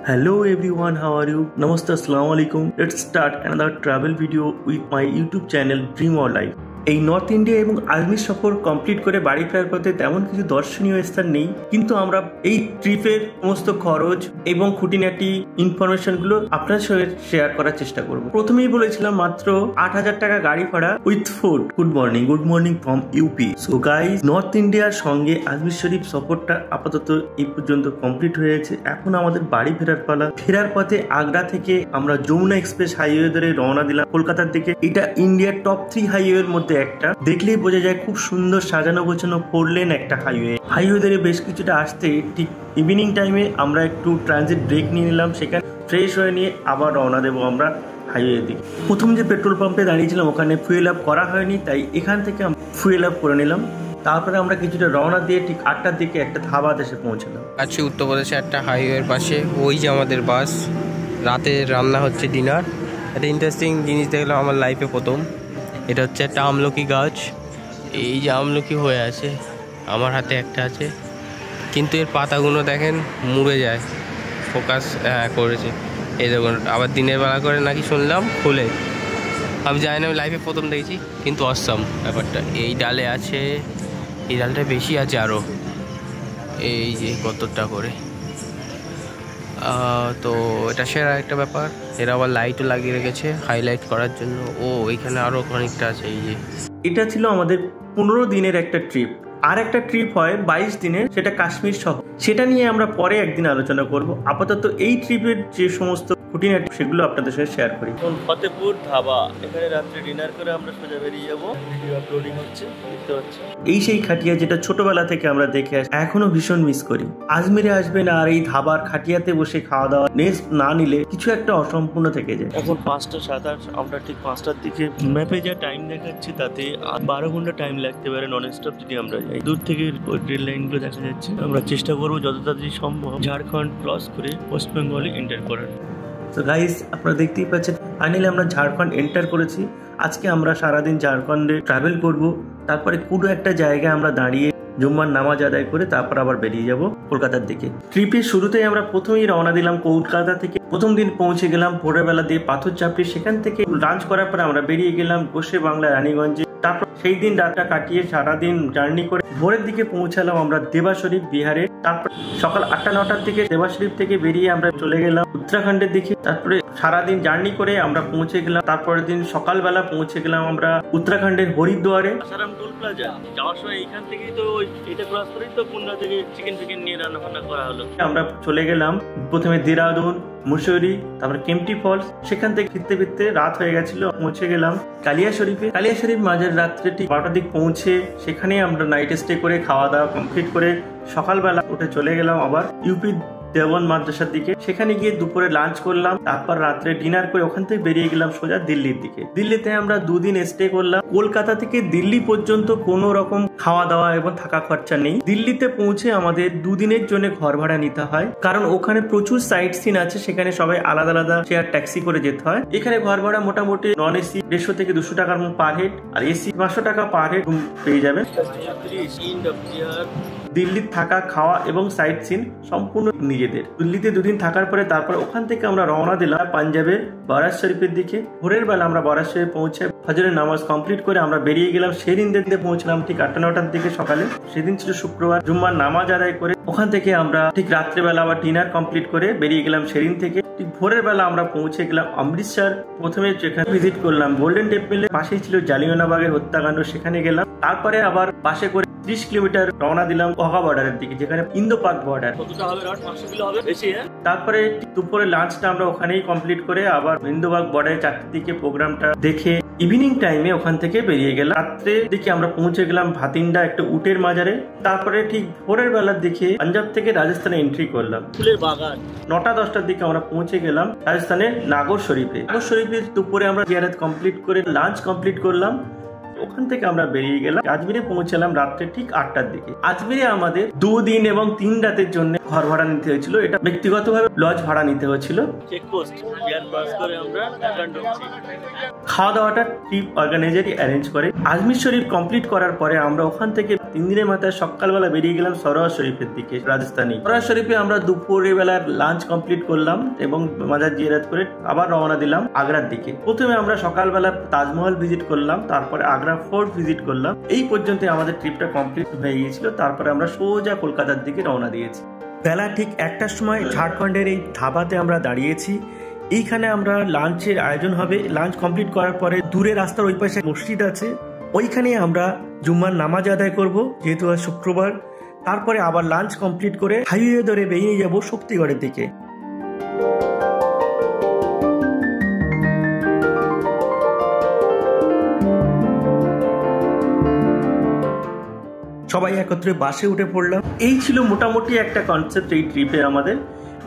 Hello everyone, how are you? Namaste, Assalamu alaikum. Let's start another travel video with my YouTube channel Dream or Life. এই north India এবং আজমির সফর complete করে বাড়ি ফেরার পথে তেমন কিছু দর্শনীয় স্থান নেই, কিন্তু আমরা এই ট্রিপের সমস্ত খরচ এবং খুঁটিনাটি ইনফরমেশনগুলো আপনার সঙ্গে শেয়ার করার চেষ্টা করব। প্রথমেই বলেছিলাম মাত্র 8,000 টাকা গাড়ি ভাড়া with food. Good morning from UP. So guys, north ইন্ডিয়ার সঙ্গে আজমির শরীফ সফরটা আপাতত এই পর্যন্ত কমপ্লিট হয়ে গেছে। এখন আমাদের বাড়ি ফেরার পালা। ফেরার পথে আগ্রা থেকে আমরা যমুনা এক্সপ্রেস হাইওয়ে ধরে রওনা দিলাম কলকাতার দিকে। এটা ইন্ডিয়ার টপ 3 হাইওয়ের মধ্যে একটা। দেখলেই বোঝা যায় খুব সুন্দর সাজানো গোছানো 4 লেন একটা হাইওয়ে ধরে বেশ কিছুটা আসতে ঠিক ইভিনিং টাইমে আমরা একটু ট্রানজিট ব্রেক নিয়ে নিলাম। সেখানে ফ্রেশ হয়ে নিয়ে আবার রওনা দেবো আমরা হাইওয়ে দিকে। প্রথম যে পেট্রোল পাম্পে দাঁড়িয়েছিলাম ওখানে ফুয়েল আপ করা হয়নি, তাই এখান থেকে ফুয়েল আপ করে নিলাম। তারপরে আমরা কিছুটা রওনা দিয়ে ঠিক 8টার দিকে একটা ধাবা দেশে পৌঁছলাম। আছি উত্তরপ্রদেশে একটা হাইওয়ের পাশে। ওই যে আমাদের বাস, রাতে রান্না হচ্ছে ডিনার। একটা ইন্টারেস্টিং জিনিস দেখলাম আমার লাইফে প্রথম। এটা হচ্ছে একটা আমলকি গাছ। এই যে আমলকি হয়ে আছে, আমার হাতে একটা আছে, কিন্তু এর পাতাগুলো দেখেন মুড়ে যায়। ফোকাস করেছে, এই দেখুন। আবার দিনের বেলা করে নাকি শুনলাম খুলে। আমি জানি না, আমি লাইফে প্রথম দেখেছি, কিন্তু অসাম ব্যাপারটা। এই ডালে আছে, এই ডালটা বেশি আছে আরও। এই যে কতটা করে, তো এটা সেরা একটা ব্যাপার। এরা আবার লাইটও লাগিয়ে রেখেছে হাইলাইট করার জন্য। ও এইখানে আরও অনেকটা আছে। এই যে এটা ছিল আমাদের 15 দিনের একটা ট্রিপ। আর একটা ট্রিপ হয় 22 দিনের, সেটা কাশ্মীর শহর। সেটা নিয়ে আমরা পরে একদিন আলোচনা করব। আপাতত এই ট্রিপের যে সমস্ত খুঁটিনাটি সেগুলো আপনাদের সাথে শেয়ার করি। ফতেপুর ধাবা, এখানে রাত্রে ডিনার করে আমরা সোজা বেরিয়ে যাবো। ভিডিও আপলোডিং হচ্ছে, দেখতে পাচ্ছেন। এই সেই খাটিয়া যেটা ছোটবেলা থেকে আমরা দেখে আসি, এখনো ভীষণ মিস করি। আজমিরে আসবেন আর এই ধাবার খাটিয়াতে বসে খাওয়া দাওয়া নেক্সট না নিলে কিছু একটা অসম্পূর্ণ থেকে যায়। এখন 5:27, আমরা ঠিক 5টার দিকে ম্যাপে যা টাইম দেখাচ্ছে তাতে 12 ঘন্টা টাইম লাগতে পারে নন স্টপ যদি আমরা যাই। দূর থেকে রেল লাইনগুলো দেখা যাচ্ছে। আমরা চেষ্টা করবো যত তাড়াতাড়ি সম্ভব ঝাড়খণ্ড ক্রস করে ওয়েস্ট বেঙ্গলে এন্টার করার। তো গাইস, আপনারা দেখতেই পাচ্ছেন ফাইনালি আমরা ঝাড়খণ্ড এন্টার করেছি। আজকে আমরা সারাদিন ঝাড়খণ্ডে ট্রাভেল করব। তারপরে কোনো একটা জায়গায় আমরা দাঁড়িয়ে জুম্মার নামাজ আদায় করে তারপর আবার বেরিয়ে যাব কলকাতার দিকে। ট্রিপের শুরুতেই আমরা প্রথমেই রওনা দিলাম কলকাতা থেকে। প্রথম দিন পৌঁছে গেলাম ভোরের বেলা দিয়ে পাথর চাপড়ি। সেখান থেকে লাঞ্চ করার পরে আমরা বেরিয়ে গেলাম গোসে বাংলা রানীগঞ্জে। তারপর সেই দিন রাতটা কাটিয়ে সারাদিন জার্নি করে ভোরের দিকে পৌঁছালাম আমরা দেবা শরীফ বিহারে। তারপর সকাল 8টা-9টার দিকে দেবা শরীফ থেকে বেরিয়ে আমরা চলে গেলাম উত্তরাখণ্ডের দিকে। তারপরে সারাদিন জার্নি করে আমরা পৌঁছে গেলাম। তারপরের দিন সকালবেলা পৌঁছে গেলাম আমরা উত্তরাখণ্ডের হরিদ্বারে। আসারাম টোল প্লাজা যাওয়ার সময় এখান থেকেই তো এটা ক্রস করেই তো কুন্ডা থেকে চিকেন নিয়ে রান্না বান্না করা হলো। আমরা চলে গেলাম প্রথমে দেরাদুন, মুসৌরি, তারপরে কেম্পটি ফলস। সেখান থেকে ফিরতে ফিরতে রাত হয়ে গেছিল। পৌঁছে গেলাম কালিয়া শরীফে। কালিয়া শরীফ মাঝের রাত্রে ঠিক 12টার দিক পৌঁছে সেখানে আমরা নাইট স্টে করে খাওয়া দাওয়া কমপ্লিট করে সকালবেলা উঠে চলে গেলাম আবার ইউপি দেওবন্দ মাদ্রাসার দিকে। সেখানে গিয়ে দুপুরে লাঞ্চ করলাম। তারপর রাত্রে ডিনার করে ওখান থেকে বেরিয়ে গেলাম সোজা দিল্লির দিকে। দিল্লিতে আমরা 2 দিন স্টে করলাম। কলকাতা থেকে দিল্লি পর্যন্ত কোনো রকম খাওয়া দাওয়া এবং থাকা খরচা নেই। দিল্লিতে পৌঁছে আমাদের 2 দিনের জন্য ঘর ভাড়া নিতে হয়, কারণ ওখানে প্রচুর সাইট সিন আছে। সেখানে সবাই আলাদা আলাদা শেয়ার ট্যাক্সি করে যেতে হয়। এখানে ঘর ভাড়া মোটামুটি নন এসি 150 থেকে 200 টাকার পার হেড, আর এসি 500 টাকা পার হেড পেয়ে যাবেন। দিল্লির থাকা খাওয়া এবং সাইট সিন সম্পূর্ণ নিজেদের। দিল্লিতে 2 দিন থাকার পরে তারপর ওখান থেকে আমরা রওনা দিলাম পাঞ্জাবের বারাজ শরীফের দিকে। ভোরের বেলা আমরা বারাজ শরীফ পৌঁছে ফজরের নামাজ কমপ্লিট করে আমরা বেরিয়ে গেলাম। সেদিন দিল্লিতে পৌঁছলাম ঠিক 8টা-9টার দিকে সকালে। সেদিন ছিল শুক্রবার। জুম্মার নামাজ আদায় করে ওখান থেকে আমরা ঠিক রাত্রেবেলা আবার ডিনার কমপ্লিট করে বেরিয়ে গেলাম সেদিন থেকে। ঠিক ভোরের বেলা আমরা পৌঁছে গেলাম অমৃতসর। প্রথমে যেখানে ভিজিট করলাম গোল্ডেন টেম্পলের পাশেই ছিল জালিয়ানওয়ালাবাগের হত্যাকাণ্ড, সেখানে গেলাম। তারপরে আবার বাসে করে 30 কিলোমিটার রওনা দিলাম ওয়াঘা বর্ডারের দিকে, যেখানে ইন্দো পাক বর্ডার। তারপরে দুপুরে লাঞ্চটা আমরা ওখানেই কমপ্লিট করে আবার ইন্দো পাক বর্ডারের 4টার দিকে প্রোগ্রামটা দেখে ইভিনিং টাইমে ওখান থেকে বেরিয়ে গেলাম। রাত্রের দিকে আমরা পৌঁছে গেলাম ভাতিন্ডা একটা উটের মাজারে। তারপরে ঠিক ভোরের বেলার দিকে পাঞ্জাব থেকে রাজস্থানে এন্ট্রি করলাম। ফুলের বাগান 9টা-10টার দিকে আমরা পৌঁছে গেলাম রাজস্থানের নাগর শরীফে। নাগর শরীফের দুপুরে আমরা জিয়ারত কমপ্লিট করে লাঞ্চ কমপ্লিট করলাম। ওখান থেকে আমরা বেরিয়ে গেলাম। আজমিরে পৌঁছালাম রাত্রে ঠিক 8টার দিকে। আজমিরে আমাদের 2 দিন এবং 3 রাতের জন্য ঘর ভাড়া নিতে হয়েছিল। এটা ব্যক্তিগতভাবে লজ ভাড়া নিতে হয়েছিল। চেকপোস্ট ক্রস করে আমরা খাওয়া দাওয়াটা ট্রিপ অর্গানাইজারই অ্যারেঞ্জ করে। আজমির শরীফ কমপ্লিট করার পরে আমরা ওখান থেকে 3 দিনের মাথায় সকালবেলা বেরিয়ে গেলাম সরোয়ার শরীফের দিকে, রাজস্থানে। সরোয়ার শরীফে আমরা দুপুরের বেলার লাঞ্চ কমপ্লিট করলাম এবং মাজার জিয়ারত করে আবার রওনা দিলাম আগ্রার দিকে। প্রথমে আমরা সকালবেলা তাজমহল ভিজিট করলাম, তারপরে আগ্রা ফোর্ট ভিজিট করলাম। এই পর্যন্ত আমাদের ট্রিপটা কমপ্লিট হয়ে গিয়েছিল। তারপরে আমরা সোজা কলকাতার দিকে রওনা দিয়েছি। বেলা ঠিক 1টার সময় ঝাড়খণ্ডের এই ধাবাতে আমরা দাঁড়িয়েছি। এইখানে আমরা লাঞ্চের আয়োজন হবে। লাঞ্চ কমপ্লিট করার পরে দূরে রাস্তার ওই পাশে মসজিদ আছে, ওইখানে আমরা জুম্মার নামাজ আদায় করব, যেহেতু আজ শুক্রবার। তারপরে আবার লাঞ্চ কমপ্লিট করে হাইওয়ে ধরে বেরিয়ে যাব শক্তিগড়ের দিকে। সবাই একত্রে বাসে উঠে পড়লাম। এই ছিল মোটামুটি একটা কনসেপ্ট এই ট্রিপের আমাদের।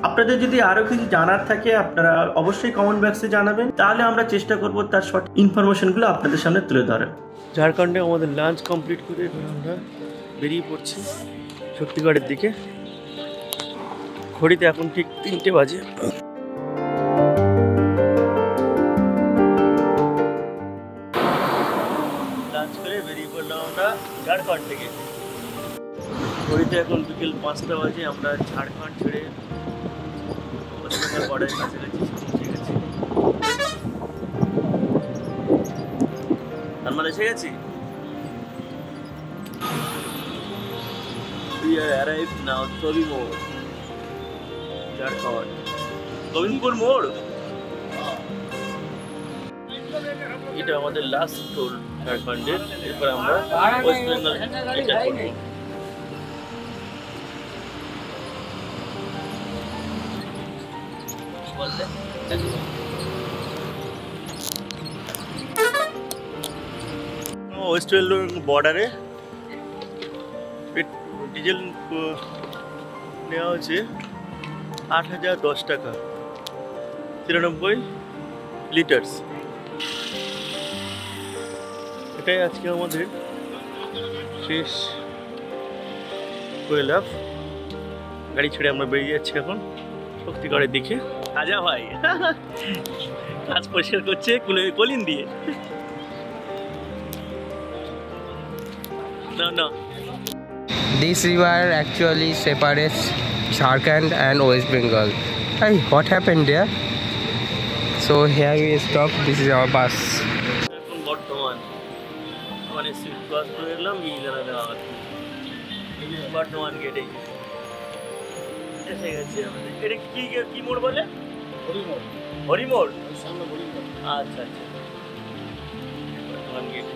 আপনাদের যদি আরো কিছু জানার থাকে আপনারা অবশ্যই কমেন্ট বক্সে জানাবেন, তাহলে আমরা চেষ্টা করব তার সঠিক ইনফরমেশনগুলো আপনাদের সামনে তুলে ধরার। ঝাড়খণ্ডে আমাদের লাঞ্চ কমপ্লিট করে আমরা বেরিয়ে পড়ছি শক্তিগড়ের দিকে। ঘড়িতে এখন ঠিক 3টে বাজে। লাঞ্চ করে বেরিয়ে পড়লাম আমরা ঝাড়খণ্ড থেকে। ঘড়িতে এখন বিকেল 5টা বাজে। আমরা ঝাড়খণ্ড ছেড়ে বর্ডারের কাছাকাছি পৌঁছে গেছি। আমরা এসে গেছি। We are arrived now Tobimor, Jharkhand. Gobindapur মোড়। এটা আমাদের লাস্ট টোল ঝাড়খণ্ডের। এরপর আমরা ওয়েস্ট বেঙ্গল এন্টার করব। ওয়েস্ট বেঙ্গল বর্ডারে ডিজেল নেওয়া হচ্ছে 8,010 টাকা, 93 লিটার্স। এটাই আজকে আমাদের শেষ কৈলাভ। গাড়ি ছেড়ে আমরা বেরিয়ে যাচ্ছি এখন শক্তিগড়ের দিকে। রাজা ভাই কাজ পরিষ্কার করছে কলিন দিয়ে। না না, This river actually separates Jharkhand and West Bengal. Hey, what happened there? So here we stop. This is our bus. এখন বর্তমান মানে সুইট বাস করে এলাম মিলানা দেওয়া। বর্তমান গেটে এসে গেছি আমাদের। এটা কি মোড় বলে? হরিমোড়। হরিমোড় সামনে হরিমোড়। আচ্ছা আচ্ছা, বর্তমান গেট।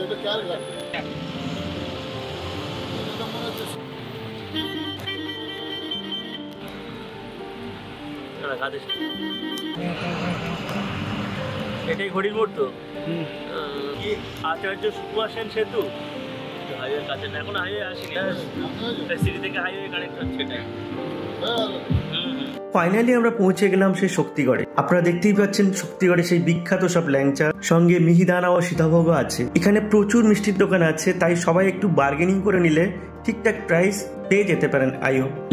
এটা কার ঘাট? এটাই ঘড়ির মোড় তো। আচার্য সুকুমার সেন সেতু হাইওয়ে কাছে না, এখন হাইওয়ে আসেনি, সিটি থেকে হাইওয়ে কানেক্ট হচ্ছে এটাই। ফাইনালি আমরা পৌঁছে গেলাম সেই শক্তিগড়ে। আপনারা দেখতেই পাচ্ছেন শক্তিগড়ে সেই বিখ্যাত সব ল্যাংচা, সঙ্গে মিহিদানা ও সীতাভোগও আছে। এখানে প্রচুর মিষ্টির দোকান আছে, তাই সবাই একটু বার্গেনিং করে নিলে ঠিকঠাক প্রাইস পেয়ে যেতে পারেন।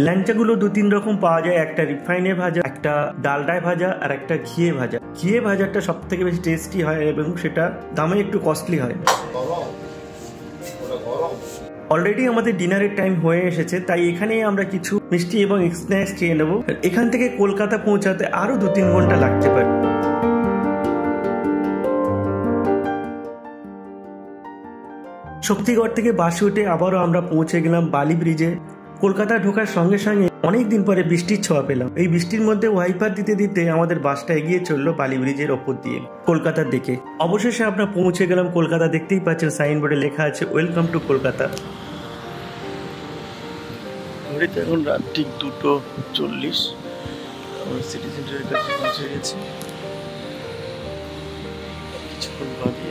ল্যাংচাগুলো 2-3 রকম পাওয়া যায়, একটা রিফাইনে ভাজা, একটা ডালডায় ভাজা, আর একটা ঘিয়ে ভাজা। ঘিয়ে ভাজাটা সব থেকে বেশি টেস্টি হয় এবং সেটা দামে একটু কস্টলি হয়। অলরেডি আমাদের ডিনারের টাইম হয়ে এসেছে, তাই এখানেই আমরা কিছু মিষ্টি এবং স্ন্যাক্স খেয়ে নেবো। এখান থেকে কলকাতা পৌঁছাতে আরো 2-3 ঘন্টা লাগতে পারে। শক্তিগড় থেকে বাসে উঠে আবারও আমরা পৌঁছে গেলাম বালি ব্রিজে। কলকাতা ঢোকার সঙ্গে সঙ্গে অনেকদিন পরে বৃষ্টির ছোঁয়া পেলাম। এই বৃষ্টির মধ্যে ওয়াইপার দিতে দিতে আমাদের বাসটা এগিয়ে চললো বালি ব্রিজের ওপর দিয়ে কলকাতার দিকে। অবশেষে আমরা পৌঁছে গেলাম কলকাতা। দেখতেই পাচ্ছেন সাইনবোর্ডে লেখা আছে ওয়েলকাম টু কলকাতা। ঘড়িতে এখন রাত ঠিক 2:40। আমরা সিটি সেন্টারের কাছে পৌঁছে গেছি। কিছুক্ষণ বাদে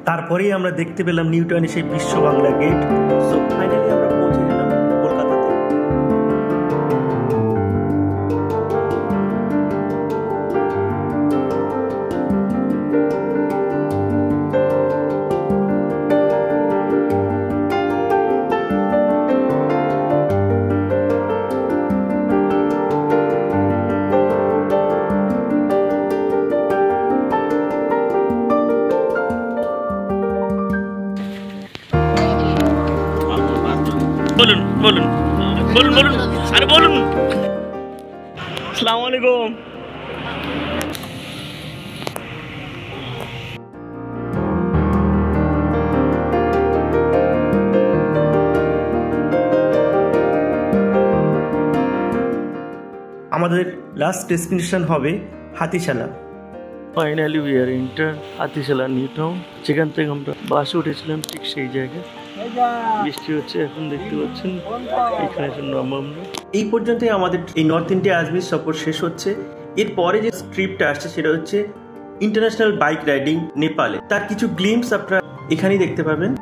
তারপরেই আমরা দেখতে পেলাম নিউটাউনে সেই বিশ্ব বাংলা গেট। সো ফাইনালি আমরা পৌঁছে গেলাম কলকাতাতে। বলুন বলুন বলুন বলুন আরে বলুন। আসসালামু আলাইকুম। আমাদের লাস্ট ডেস্টিনেশন হবে Hatishala. Finally we are enter Hatishala new town. যেখান থেকে আমরা বাসে উঠেছিলাম ঠিক সেই জায়গায়। বৃষ্টি হচ্ছে এখন দেখতে পাচ্ছেন, এখানে নামবো আমরা। এই পর্যন্তই আমাদের এই নর্থ ইন্ডিয়া আজমির সফর শেষ হচ্ছে। এরপরে যে ট্রিপটা আসছে সেটা হচ্ছে ইন্টারন্যাশনাল বাইক রাইডিং নেপালে। তার কিছু গ্লিমস আপনারা এখানেই দেখতে পাবেন।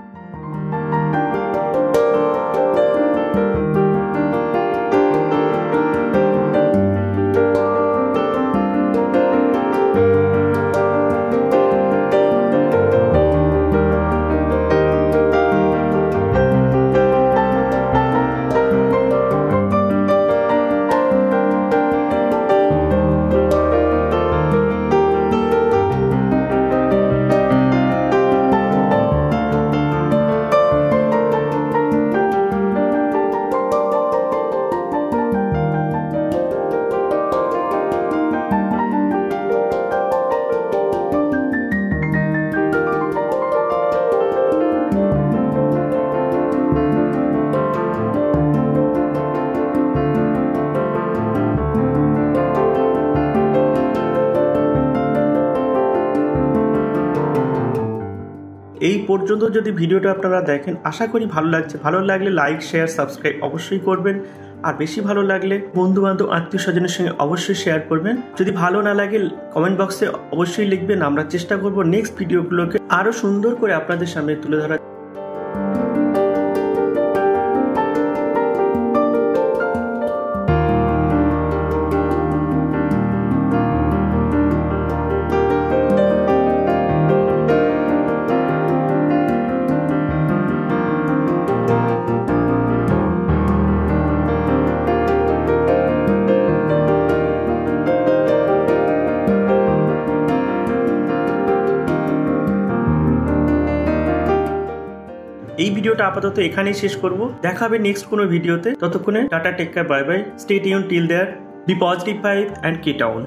এই পর্যন্ত যদি ভিডিওটা আপনারা দেখেন আশা করি ভালো লাগছে। ভালো লাগলে লাইক শেয়ার সাবস্ক্রাইব অবশ্যই করবেন। আর বেশি ভালো লাগলে বন্ধু বান্ধব আত্মীয় স্বজনের সঙ্গে অবশ্যই শেয়ার করবেন। যদি ভালো না লাগে কমেন্ট বক্সে অবশ্যই লিখবেন। আমরা চেষ্টা করব নেক্সট ভিডিওগুলোকে আরো সুন্দর করে আপনাদের সামনে তুলে ধরা। এই ভিডিওটা আপাতত এখানেই শেষ করব। দেখা হবে নেক্সট কোনো ভিডিওতে। ততক্ষণে টাটা, take care, bye bye, stay tune till there, be positive vibe and keep down.